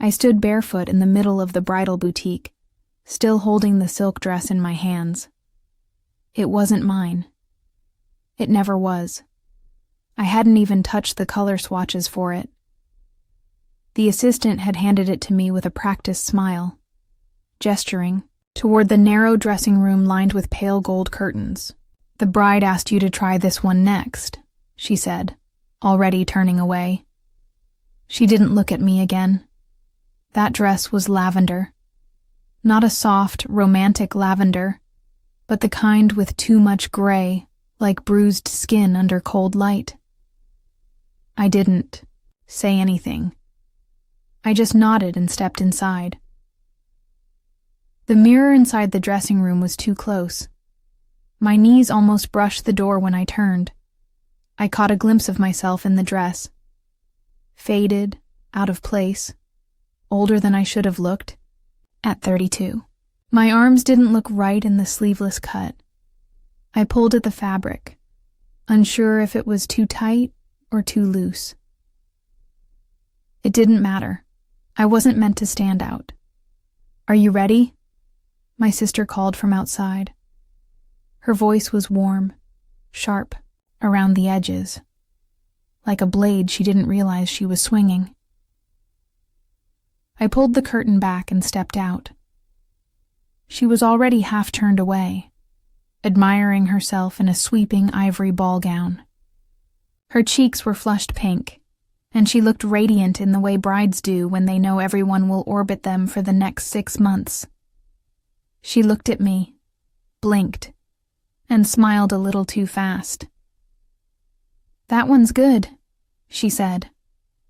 I stood barefoot in the middle of the bridal boutique, still holding the silk dress in my hands. It wasn't mine. It never was. I hadn't even touched the color swatches for it. The assistant had handed it to me with a practiced smile, gesturing toward the narrow dressing room lined with pale gold curtains. "The bride asked you to try this one next," she said, already turning away. She didn't look at me again. That dress was lavender. Not a soft, romantic lavender, but the kind with too much gray, like bruised skin under cold light. I didn't say anything. I just nodded and stepped inside. The mirror inside the dressing room was too close. My knees almost brushed the door when I turned. I caught a glimpse of myself in the dress. Faded, out of place, older than I should have looked, at 32. My arms didn't look right in the sleeveless cut. I pulled at the fabric, unsure if it was too tight or too loose. It didn't matter. I wasn't meant to stand out. "Are you ready?" My sister called from outside. Her voice was warm, sharp, around the edges, like a blade she didn't realize she was swinging. I pulled the curtain back and stepped out. She was already half turned away, admiring herself in a sweeping ivory ball gown. Her cheeks were flushed pink, and she looked radiant in the way brides do when they know everyone will orbit them for the next 6 months. She looked at me, blinked, and smiled a little too fast. "That one's good," she said,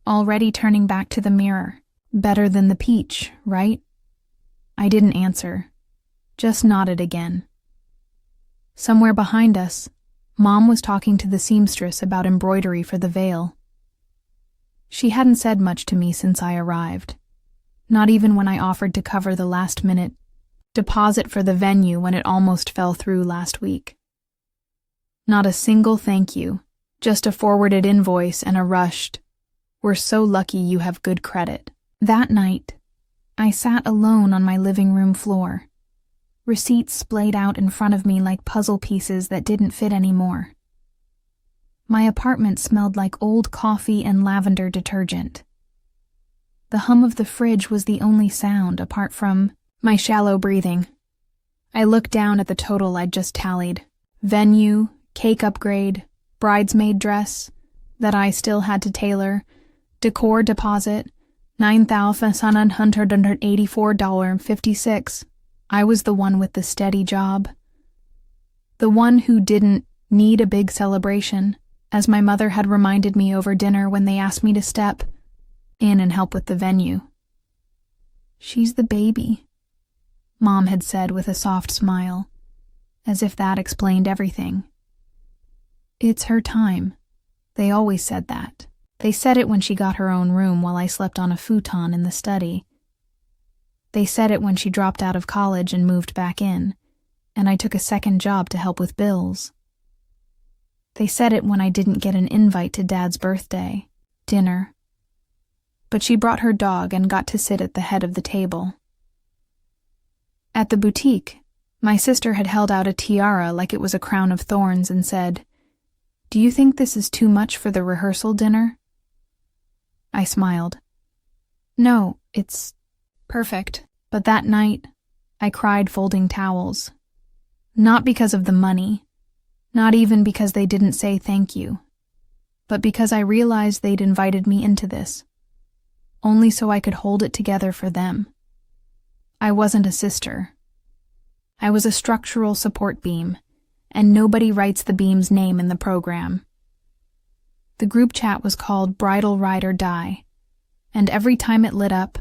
already turning back to the mirror. "Better than the peach, right?" I didn't answer, just nodded again. Somewhere behind us, Mom was talking to the seamstress about embroidery for the veil. She hadn't said much to me since I arrived, not even when I offered to cover the last-minute deposit for the venue when it almost fell through last week. Not a single thank you, just a forwarded invoice and a rushed, "We're so lucky you have good credit." That night, I sat alone on my living room floor, receipts splayed out in front of me like puzzle pieces that didn't fit anymore. My apartment smelled like old coffee and lavender detergent. The hum of the fridge was the only sound apart from my shallow breathing. I looked down at the total I'd just tallied. Venue, cake upgrade, bridesmaid dress that I still had to tailor, decor deposit, $9,784.56. I was the one with the steady job. The one who didn't need a big celebration, as my mother had reminded me over dinner when they asked me to step in and help with the venue. "She's the baby," Mom had said with a soft smile, as if that explained everything. "It's her time." They always said that. They said it when she got her own room while I slept on a futon in the study. They said it when she dropped out of college and moved back in, and I took a second job to help with bills. They said it when I didn't get an invite to Dad's birthday, dinner. But she brought her dog and got to sit at the head of the table. At the boutique, my sister had held out a tiara like it was a crown of thorns and said, "Do you think this is too much for the rehearsal dinner?" I smiled. "No, it's perfect." But that night, I cried folding towels. Not because of the money, not even because they didn't say thank you, but because I realized they'd invited me into this, only so I could hold it together for them. I wasn't a sister. I was a structural support beam, and nobody writes the beam's name in the program. The group chat was called Bridal Ride or Die, and every time it lit up,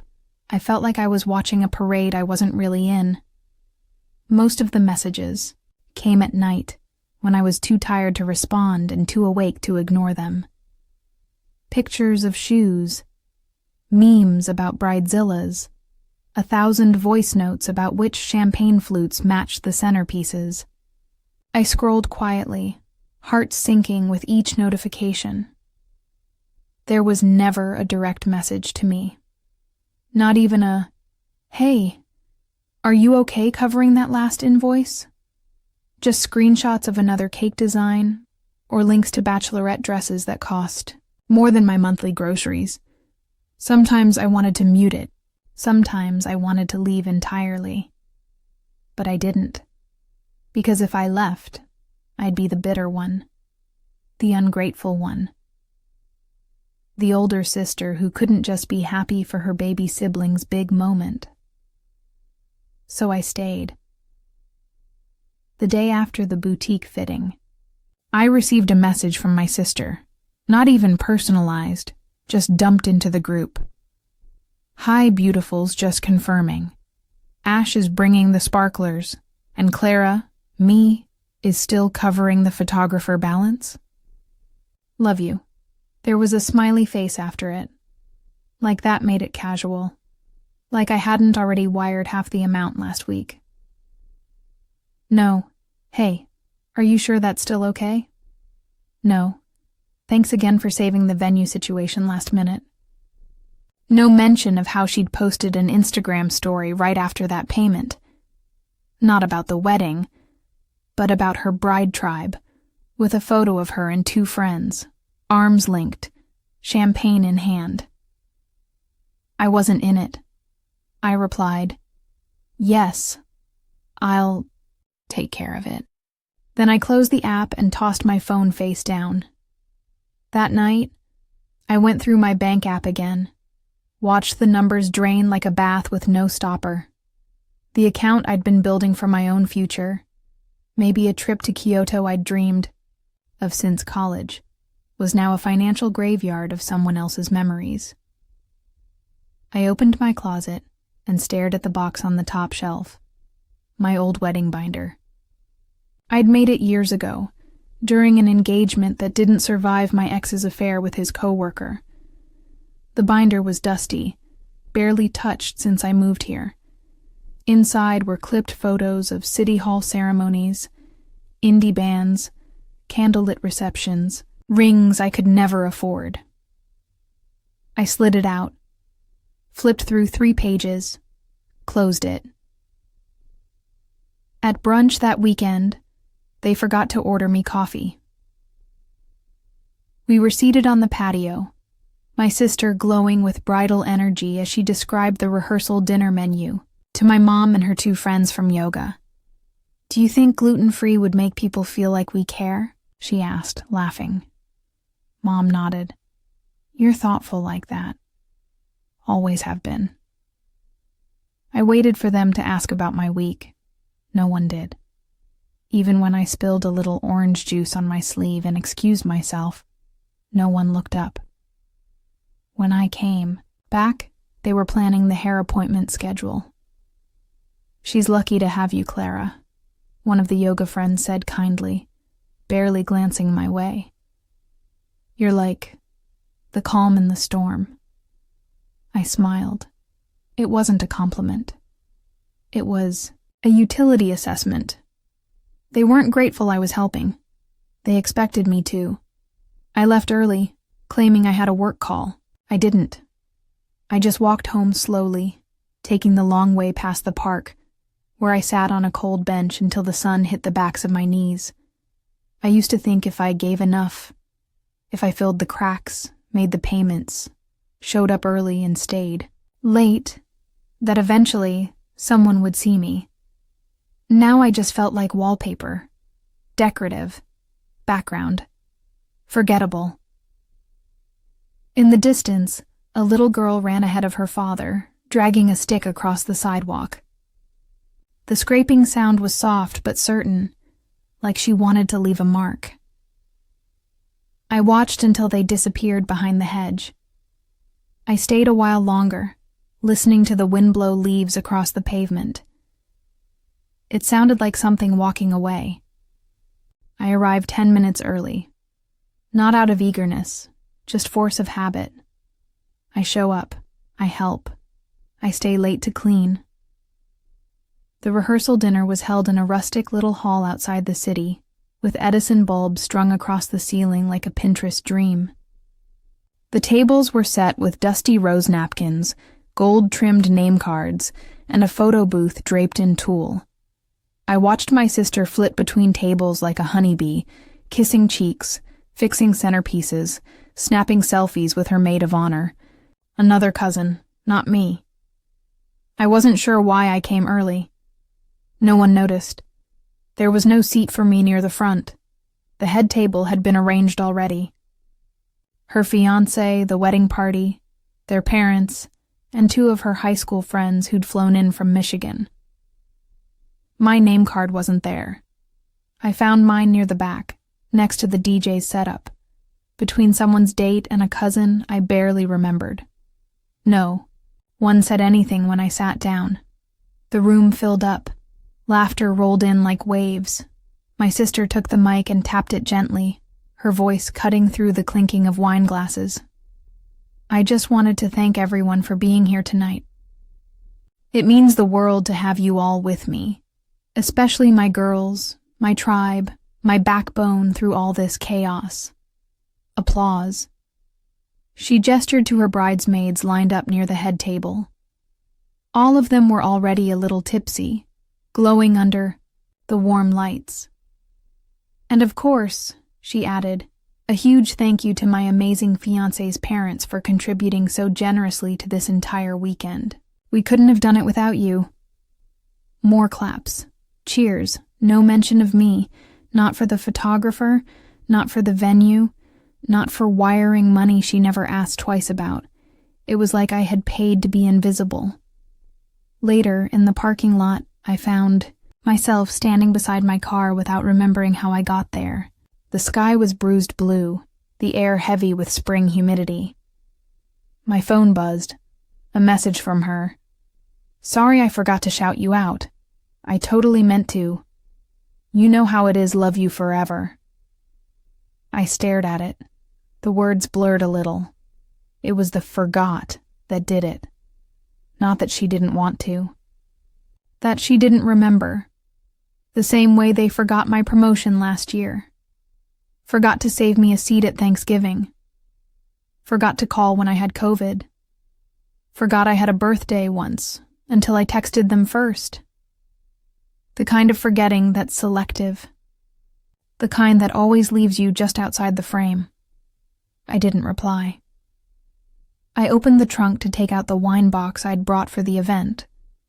I felt like I was watching a parade I wasn't really in. Most of the messages came at night, when I was too tired to respond and too awake to ignore them. Pictures of shoes, memes about bridezillas, 1,000 voice notes about which champagne flutes matched the centerpieces. I scrolled quietly, heart sinking with each notification. There was never a direct message to me. Not even a, "Hey, are you okay covering that last invoice?" Just screenshots of another cake design or links to bachelorette dresses that cost more than my monthly groceries. Sometimes I wanted to mute it. Sometimes I wanted to leave entirely. But I didn't. Because if I left, I'd be the bitter one, the ungrateful one, the older sister who couldn't just be happy for her baby sibling's big moment. So I stayed. The day after the boutique fitting, I received a message from my sister, not even personalized, just dumped into the group. "Hi, beautifuls, just confirming. Ash is bringing the sparklers, and Clara, me, is still covering the photographer balance. Love you." There was a smiley face after it. Like that made it casual. Like I hadn't already wired half the amount last week. "No. Hey, are you sure that's still okay?" "No. Thanks again for saving the venue situation last minute." No mention of how she'd posted an Instagram story right after that payment. Not about the wedding, but about her bride tribe, with a photo of her and 2 friends, arms linked, champagne in hand. I wasn't in it. I replied, "Yes, I'll take care of it." Then I closed the app and tossed my phone face down. That night, I went through my bank app again, watched the numbers drain like a bath with no stopper. The account I'd been building for my own future, maybe a trip to Kyoto I'd dreamed of since college, was now a financial graveyard of someone else's memories. I opened my closet and stared at the box on the top shelf, my old wedding binder. I'd made it years ago, during an engagement that didn't survive my ex's affair with his coworker. The binder was dusty, barely touched since I moved here. Inside were clipped photos of city hall ceremonies, indie bands, candlelit receptions, rings I could never afford. I slid it out, flipped through 3 pages, closed it. At brunch that weekend, they forgot to order me coffee. We were seated on the patio, my sister glowing with bridal energy as she described the rehearsal dinner menu to my mom and her 2 friends from yoga. "Do you think gluten-free would make people feel like we care?" she asked, laughing. Mom nodded. "You're thoughtful like that. Always have been." I waited for them to ask about my week. No one did. Even when I spilled a little orange juice on my sleeve and excused myself, no one looked up. When I came back, they were planning the hair appointment schedule. "She's lucky to have you, Clara," one of the yoga friends said kindly, barely glancing my way. "You're like the calm in the storm." I smiled. It wasn't a compliment. It was a utility assessment. They weren't grateful I was helping. They expected me to. I left early, claiming I had a work call. I didn't. I just walked home slowly, taking the long way past the park, where I sat on a cold bench until the sun hit the backs of my knees. I used to think if I gave enough, if I filled the cracks, made the payments, showed up early and stayed late, that eventually someone would see me. Now I just felt like wallpaper, decorative, background, forgettable. In the distance, a little girl ran ahead of her father, dragging a stick across the sidewalk. The scraping sound was soft but certain, like she wanted to leave a mark. I watched until they disappeared behind the hedge. I stayed a while longer, listening to the wind blow leaves across the pavement. It sounded like something walking away. I arrived 10 minutes early. Not out of eagerness, just force of habit. I show up, I help, I stay late to clean. The rehearsal dinner was held in a rustic little hall outside the city, with Edison bulbs strung across the ceiling like a Pinterest dream. The tables were set with dusty rose napkins, gold-trimmed name cards, and a photo booth draped in tulle. I watched my sister flit between tables like a honeybee, kissing cheeks, fixing centerpieces, snapping selfies with her maid of honor. Another cousin, not me. I wasn't sure why I came early. No one noticed. There was no seat for me near the front. The head table had been arranged already. Her fiancé, the wedding party, their parents, and 2 of her high school friends who'd flown in from Michigan. My name card wasn't there. I found mine near the back, next to the DJ's setup, between someone's date and a cousin I barely remembered. No one said anything when I sat down. The room filled up. Laughter rolled in like waves. My sister took the mic and tapped it gently, her voice cutting through the clinking of wine glasses. I just wanted to thank everyone for being here tonight. It means the world to have you all with me, especially my girls, my tribe, my backbone through all this chaos. Applause. She gestured to her bridesmaids lined up near the head table. All of them were already a little tipsy, glowing under the warm lights. And of course, she added, a huge thank you to my amazing fiancé's parents for contributing so generously to this entire weekend. We couldn't have done it without you. More claps. Cheers. No mention of me. Not for the photographer, not for the venue, not for wiring money she never asked twice about. It was like I had paid to be invisible. Later, in the parking lot, I found myself standing beside my car without remembering how I got there. The sky was bruised blue, the air heavy with spring humidity. My phone buzzed. A message from her. Sorry I forgot to shout you out. I totally meant to. You know how it is, love you forever. I stared at it. The words blurred a little. It was the forgot that did it. Not that she didn't want to. That she didn't remember. The same way they forgot my promotion last year. Forgot to save me a seat at Thanksgiving. Forgot to call when I had COVID. Forgot I had a birthday once, until I texted them first. The kind of forgetting that's selective. The kind that always leaves you just outside the frame. I didn't reply. I opened the trunk to take out the wine box I'd brought for the event,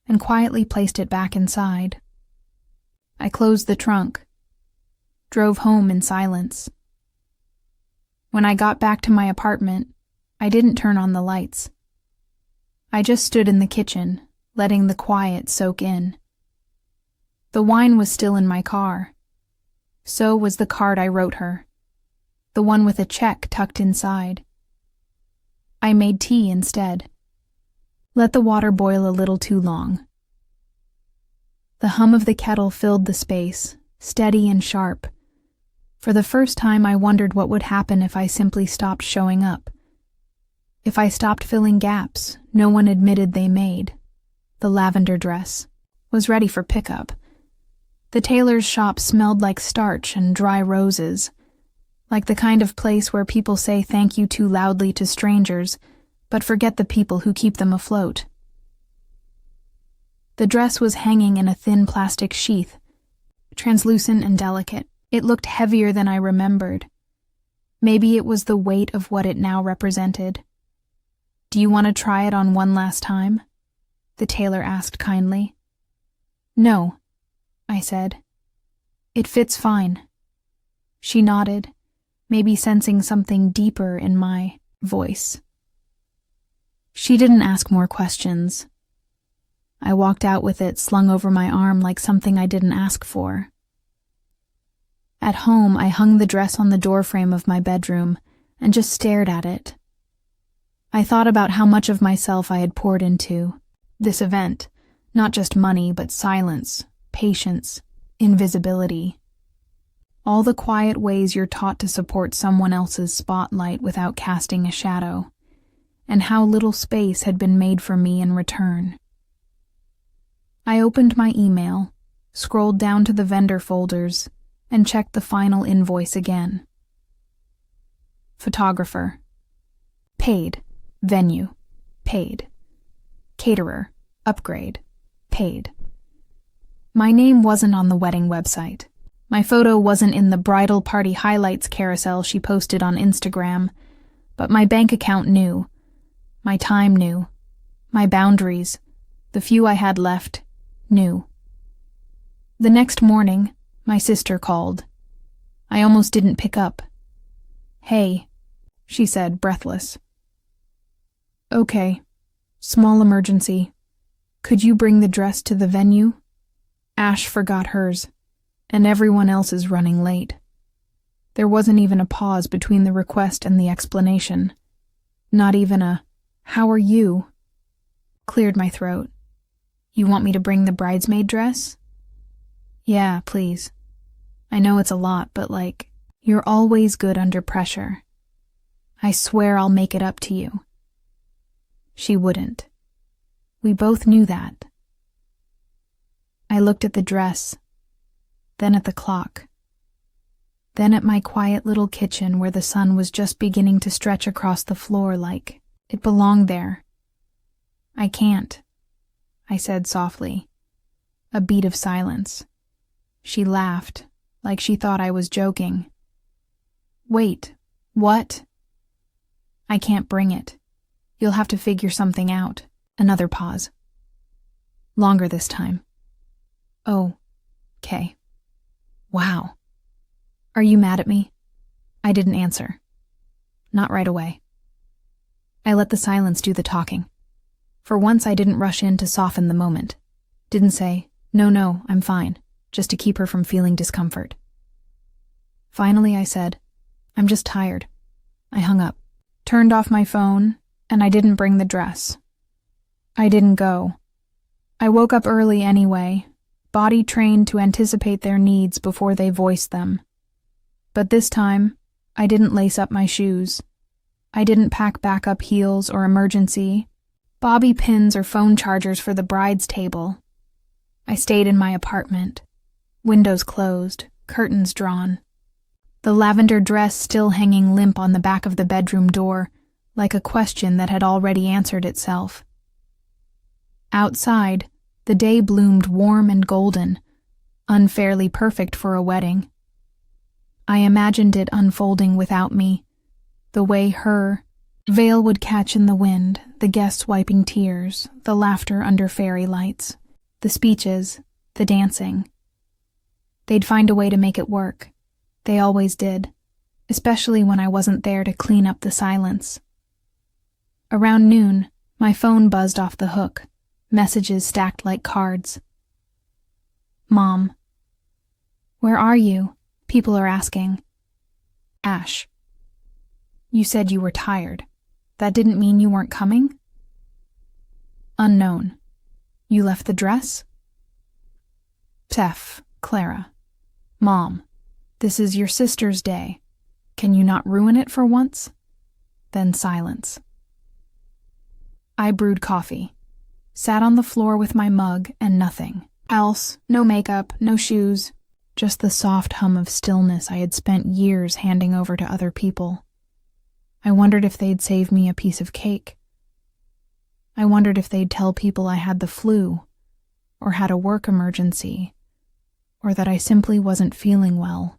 and quietly placed it back inside. I closed the trunk. Drove home in silence. When I got back to my apartment, I didn't turn on the lights. I just stood in the kitchen, letting the quiet soak in. The wine was still in my car. So was the card I wrote her, the one with a check tucked inside. I made tea instead. Let the water boil a little too long. The hum of the kettle filled the space, steady and sharp. For the first time, I wondered what would happen if I simply stopped showing up. If I stopped filling gaps no one admitted they made. The lavender dress was ready for pickup. The tailor's shop smelled like starch and dry roses, like the kind of place where people say thank you too loudly to strangers, but forget the people who keep them afloat. The dress was hanging in a thin plastic sheath, translucent and delicate. It looked heavier than I remembered. Maybe it was the weight of what it now represented. Do you want to try it on one last time? The tailor asked kindly. No, I said. It fits fine. She nodded, maybe sensing something deeper in my voice. She didn't ask more questions. I walked out with it slung over my arm like something I didn't ask for. At home, I hung the dress on the doorframe of my bedroom and just stared at it. I thought about how much of myself I had poured into this event, not just money, but silence, patience, invisibility. All the quiet ways you're taught to support someone else's spotlight without casting a shadow, and how little space had been made for me in return. I opened my email, scrolled down to the vendor folders, and checked the final invoice again. Photographer. Paid. Venue. Paid. Caterer. Upgrade. Paid. My name wasn't on the wedding website. My photo wasn't in the bridal party highlights carousel she posted on Instagram, but my bank account knew. My time knew. My boundaries, the few I had left, knew. The next morning, my sister called. I almost didn't pick up. "Hey," she said, breathless. "Okay. Small emergency. Could you bring the dress to the venue? Ash forgot hers, and everyone else is running late." There wasn't even a pause between the request and the explanation. Not even a, "How are you?" Cleared my throat. "You want me to bring the bridesmaid dress?" "Yeah, please. I know it's a lot, but you're always good under pressure. I swear I'll make it up to you." She wouldn't. We both knew that. I looked at the dress, then at the clock, then at my quiet little kitchen where the sun was just beginning to stretch across the floor like it belonged there. "I can't," I said softly. A beat of silence. She laughed, like she thought I was joking. "Wait, what?" "I can't bring it. You'll have to figure something out." Another pause. Longer this time. "Oh, 'kay. Wow. Are you mad at me?" I didn't answer. Not right away. I let the silence do the talking. For once I didn't rush in to soften the moment. Didn't say, no, I'm fine, just to keep her from feeling discomfort. Finally I said, "I'm just tired." I hung up, turned off my phone, and I didn't bring the dress. I didn't go. I woke up early anyway, body trained to anticipate their needs before they voiced them. But this time, I didn't lace up my shoes. I didn't pack backup heels or emergency, bobby pins or phone chargers for the bride's table. I stayed in my apartment, windows closed, curtains drawn. The lavender dress still hanging limp on the back of the bedroom door, like a question that had already answered itself. Outside, the day bloomed warm and golden, unfairly perfect for a wedding. I imagined it unfolding without me, the way her veil would catch in the wind, the guests wiping tears, the laughter under fairy lights, the speeches, the dancing. They'd find a way to make it work. They always did, especially when I wasn't there to clean up the silence. Around noon, my phone buzzed off the hook, messages stacked like cards. "Mom. Where are you? People are asking." "Ash. You said you were tired. That didn't mean you weren't coming?" "Unknown. You left the dress?" "Tef, Clara. Mom, this is your sister's day. Can you not ruin it for once?" Then silence. I brewed coffee, sat on the floor with my mug and nothing else, no makeup, no shoes, just the soft hum of stillness I had spent years handing over to other people. I wondered if they'd save me a piece of cake. I wondered if they'd tell people I had the flu, or had a work emergency, or that I simply wasn't feeling well.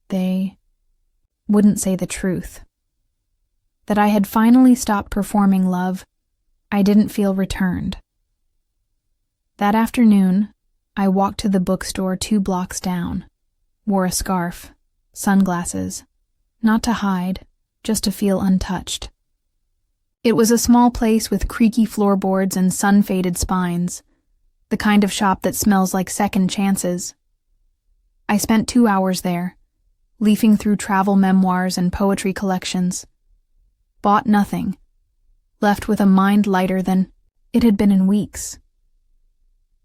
They wouldn't say the truth. That I had finally stopped performing love, I didn't feel returned. That afternoon, I walked to the bookstore 2 blocks down, wore a scarf, sunglasses, not to hide, just to feel untouched. It was a small place with creaky floorboards and sun-faded spines, the kind of shop that smells like second chances. I spent 2 hours there, leafing through travel memoirs and poetry collections. Bought nothing, left with a mind lighter than it had been in weeks.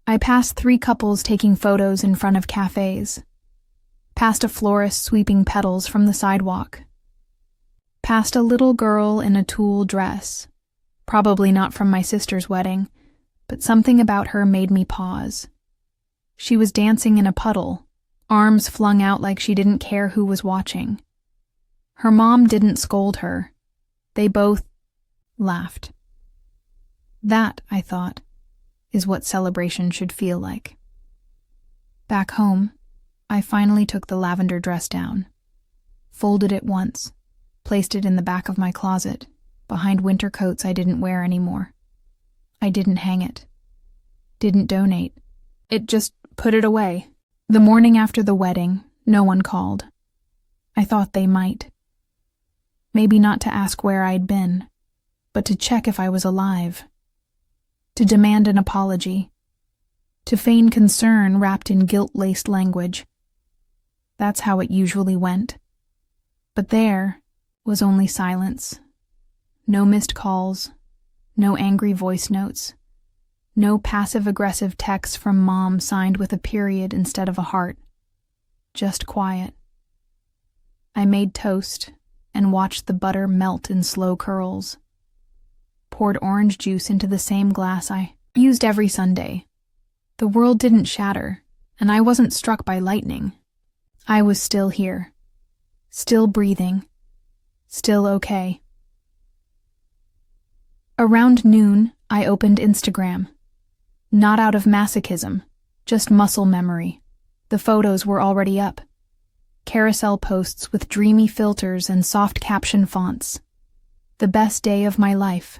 I passed 3 couples taking photos in front of cafes, past a florist sweeping petals from the sidewalk, past a little girl in a tulle dress, probably not from my sister's wedding, but something about her made me pause. She was dancing in a puddle, arms flung out like she didn't care who was watching. Her mom didn't scold her. They both laughed. That, I thought, is what celebration should feel like. Back home, I finally took the lavender dress down, folded it once, placed it in the back of my closet, behind winter coats I didn't wear anymore. I didn't hang it. Didn't donate. It just put it away. The morning after the wedding, no one called. I thought they might. Maybe not to ask where I'd been, but to check if I was alive. To demand an apology. To feign concern wrapped in guilt-laced language. That's how it usually went. But there was only silence. No missed calls. No angry voice notes. No passive-aggressive texts from Mom signed with a period instead of a heart. Just quiet. I made toast and watched the butter melt in slow curls. Poured orange juice into the same glass I used every Sunday. The world didn't shatter, and I wasn't struck by lightning. I was still here. Still breathing. Still okay. Around noon, I opened Instagram. Not out of masochism, just muscle memory. The photos were already up. Carousel posts with dreamy filters and soft caption fonts. The best day of my life.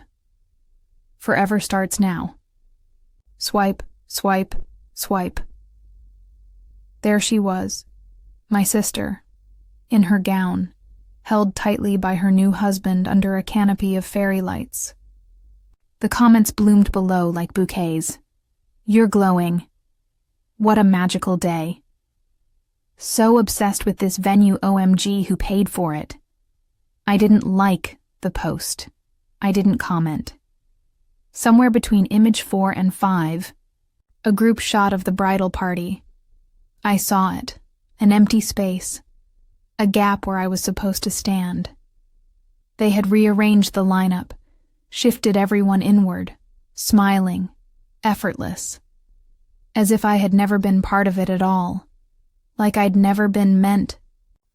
Forever starts now. Swipe, swipe, swipe. There she was, my sister, in her gown, held tightly by her new husband under a canopy of fairy lights. The comments bloomed below like bouquets. You're glowing. What a magical day. So obsessed with this venue OMG who paid for it. I didn't like the post. I didn't comment. Somewhere between image 4 and 5, a group shot of the bridal party. I saw it, an empty space, a gap where I was supposed to stand. They had rearranged the lineup, shifted everyone inward, smiling, effortless, as if I had never been part of it at all, like I'd never been meant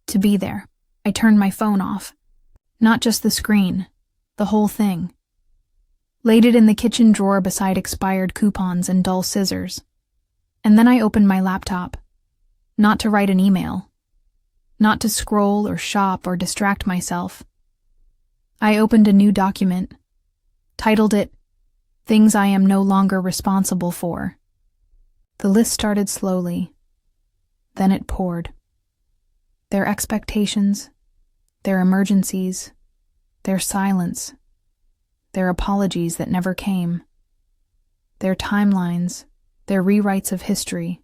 to be there. I turned my phone off, not just the screen, the whole thing. Laid it in the kitchen drawer beside expired coupons and dull scissors. And then I opened my laptop, not to write an email, not to scroll or shop or distract myself. I opened a new document, titled it, Things I Am No Longer Responsible For. The list started slowly, then it poured. Their expectations, their emergencies, their silence, their apologies that never came, their timelines, their rewrites of history,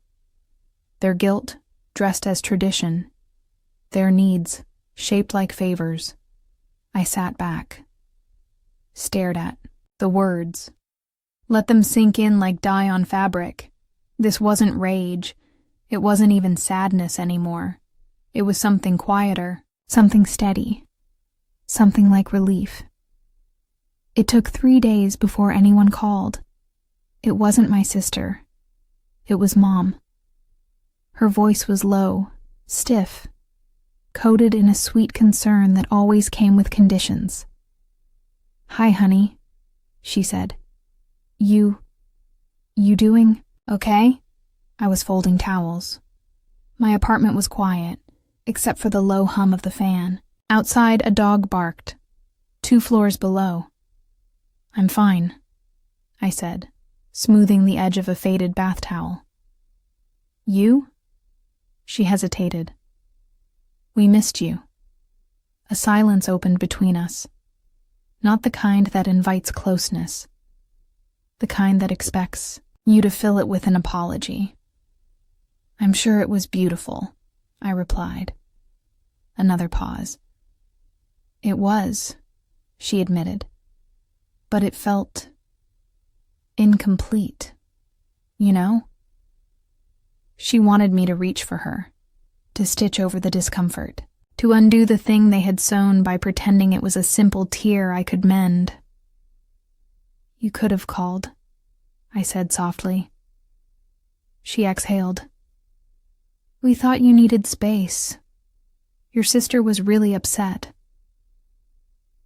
their guilt dressed as tradition, their needs shaped like favors. I sat back, stared at the words, let them sink in like dye on fabric. This wasn't rage. It wasn't even sadness anymore. It was something quieter, something steady, something like relief. It took 3 days before anyone called. It wasn't my sister. It was Mom. Her voice was low, stiff, coated in a sweet concern that always came with conditions. Hi, honey, she said. You doing okay? I was folding towels. My apartment was quiet, except for the low hum of the fan. Outside, a dog barked, 2 floors below. I'm fine, I said, smoothing the edge of a faded bath towel. You? She hesitated. We missed you. A silence opened between us. Not the kind that invites closeness. The kind that expects you to fill it with an apology. I'm sure it was beautiful, I replied. Another pause. It was, she admitted. But it felt incomplete, you know? She wanted me to reach for her, to stitch over the discomfort, to undo the thing they had sewn by pretending it was a simple tear I could mend. You could have called, I said softly. She exhaled. We thought you needed space. Your sister was really upset.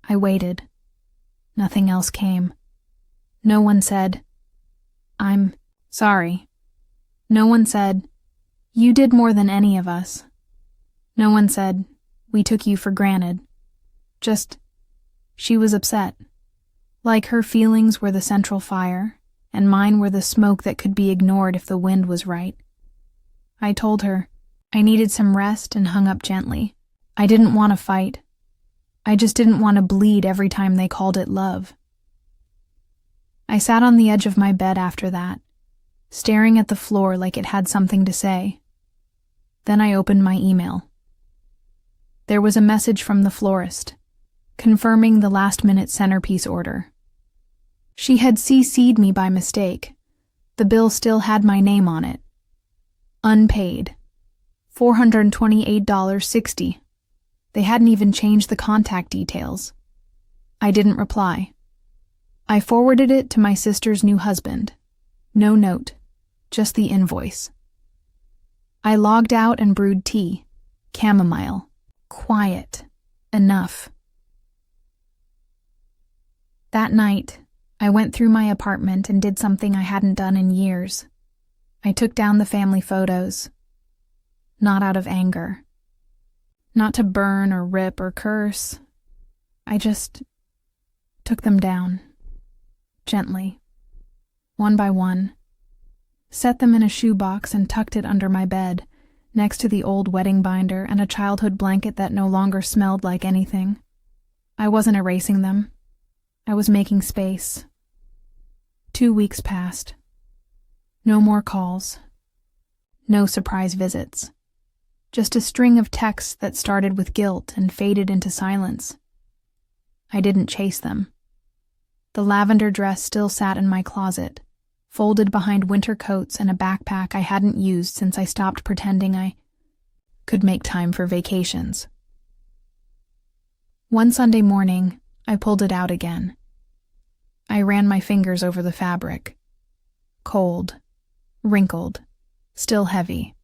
I waited. Nothing else came. No one said, "I'm sorry." No one said, "You did more than any of us." No one said, "We took you for granted." Just, she was upset. Like her feelings were the central fire, and mine were the smoke that could be ignored if the wind was right. I told her I needed some rest and hung up gently. I didn't want to fight. I just didn't want to bleed every time they called it love. I sat on the edge of my bed after that, staring at the floor like it had something to say. Then I opened my email. There was a message from the florist, confirming the last-minute centerpiece order. She had CC'd me by mistake. The bill still had my name on it. Unpaid. $428.60. They hadn't even changed the contact details. I didn't reply. I forwarded it to my sister's new husband. No note, just the invoice. I logged out and brewed tea. Chamomile. Quiet. Enough. That night, I went through my apartment and did something I hadn't done in years. I took down the family photos. Not out of anger. Not to burn or rip or curse. I just took them down. Gently. One by one. Set them in a shoebox and tucked it under my bed, next to the old wedding binder and a childhood blanket that no longer smelled like anything. I wasn't erasing them. I was making space. 2 weeks passed. No more calls. No surprise visits. Just a string of texts that started with guilt and faded into silence. I didn't chase them. The lavender dress still sat in my closet, folded behind winter coats and a backpack I hadn't used since I stopped pretending I could make time for vacations. One Sunday morning, I pulled it out again. I ran my fingers over the fabric. Cold, wrinkled, still heavy.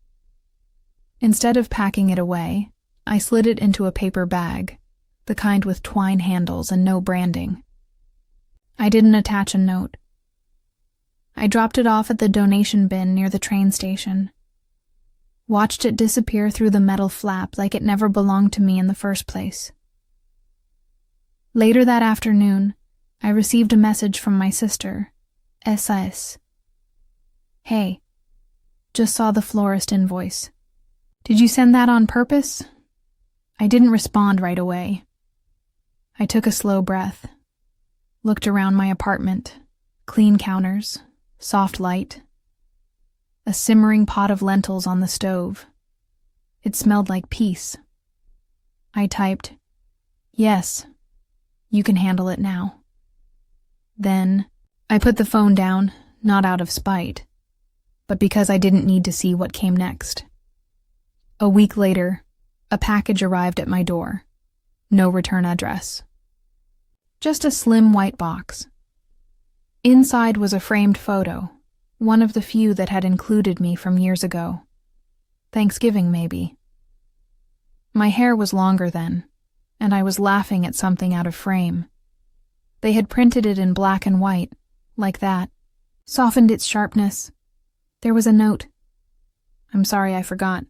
Instead of packing it away, I slid it into a paper bag, the kind with twine handles and no branding. I didn't attach a note. I dropped it off at the donation bin near the train station. Watched it disappear through the metal flap like it never belonged to me in the first place. Later that afternoon, I received a message from my sister, SAS. "Hey, just saw the florist invoice. Did you send that on purpose?" I didn't respond right away. I took a slow breath, looked around my apartment, clean counters, soft light, a simmering pot of lentils on the stove. It smelled like peace. I typed, "Yes, you can handle it now." Then, I put the phone down, not out of spite, but because I didn't need to see what came next. A week later, a package arrived at my door. No return address. Just a slim white box. Inside was a framed photo, one of the few that had included me from years ago. Thanksgiving, maybe. My hair was longer then, and I was laughing at something out of frame. They had printed it in black and white, like that, softened its sharpness. There was a note. "I'm sorry I forgot.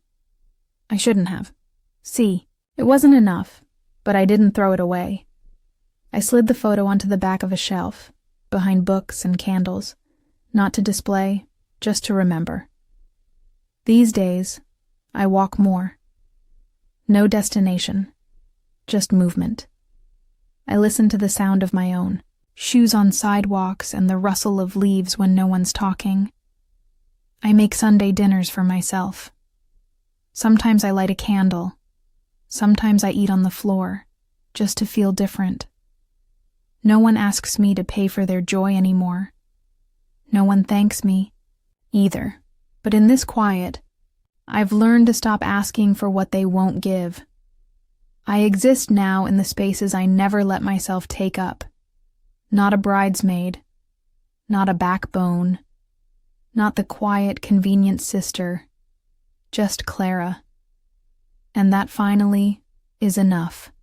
I shouldn't have. See, it wasn't enough, but I didn't throw it away." I slid the photo onto the back of a shelf, behind books and candles, not to display, just to remember. These days, I walk more. No destination, just movement. I listen to the sound of my own, shoes on sidewalks and the rustle of leaves when no one's talking. I make Sunday dinners for myself. Sometimes I light a candle. Sometimes I eat on the floor, just to feel different. No one asks me to pay for their joy anymore. No one thanks me, either. But in this quiet, I've learned to stop asking for what they won't give. I exist now in the spaces I never let myself take up. Not a bridesmaid. Not a backbone. Not the quiet, convenient sister. Just Clara. And that finally is enough.